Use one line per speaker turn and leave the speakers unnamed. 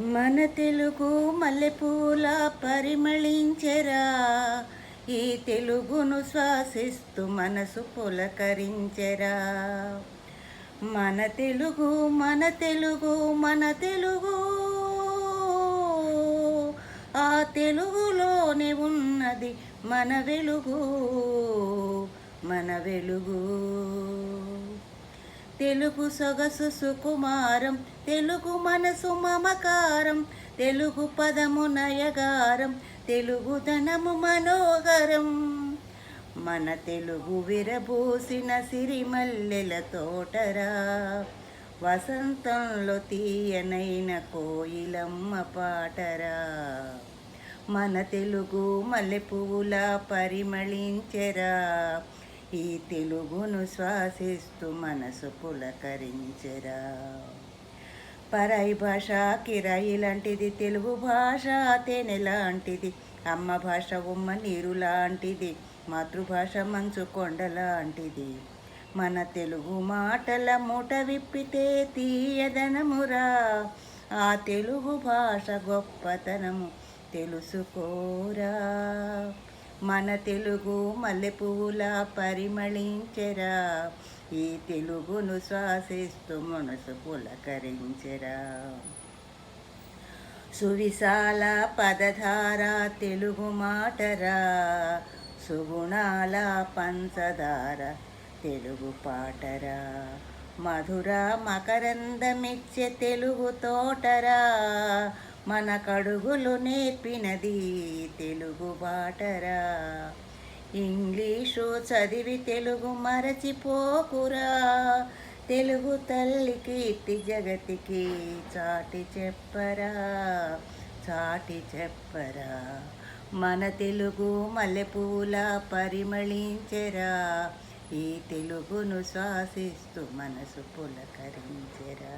మన తెలుగు మల్లెపూల పరిమళించెరా, ఈ తెలుగును శ్వాసిస్తూ మనసు పులకరించెరా. మన తెలుగు మన తెలుగు మన తెలుగు, ఆ తెలుగులోనే ఉన్నది మన వెలుగు, మన వెలుగు. తెలుగు సొగసు సుకుమారం, తెలుగు మనసు మమకారం, తెలుగు పదము నయగారం, తెలుగుదనము మనోహరం. మన తెలుగు విరబూసిన సిరిమల్లెల తోటరా, వసంతంలో తీయనైన కోయిలమ్మ పాటరా. మన తెలుగు మల్లెపూల పరిమళించెరా, ఈ తెలుగును శ్వాసిస్తూ మనసు పులకరించెరా. పరాయి భాష కిరాయి లాంటిది, తెలుగు భాష తేనె లాంటిది, అమ్మ భాష ఉమ్మ నీరు లాంటిది, మాతృభాష మంచు కొండ లాంటిది. మన తెలుగు మాటల మూట విప్పితే తీయదనమురా, ఆ తెలుగు భాష గొప్పతనము తెలుసుకోరా. మన తెలుగు మల్లెపూల పరిమళించెరా, ఈ తెలుగును శ్వాసిస్తూ మనసు పులకరించెరా. సువిశాల పదధార తెలుగు మాటరా, సుగుణాల పంచదార తెలుగు పాటరా. మధుర మకరందమిచ్చే తెలుగు తోటరా, మన కడుగులు నేర్పినది తెలుగు బాటరా. ఇంగ్లీషు చదివి తెలుగు మరచిపోకురా, తెలుగు తల్లి కీర్తి జగతికి చాటి చెప్పరా, చాటి చెప్పరా. మన తెలుగు మల్లెపూల పరిమళించెరా, ఈ తెలుగును శ్వాసిస్తూ మనసు పులకరించెరా.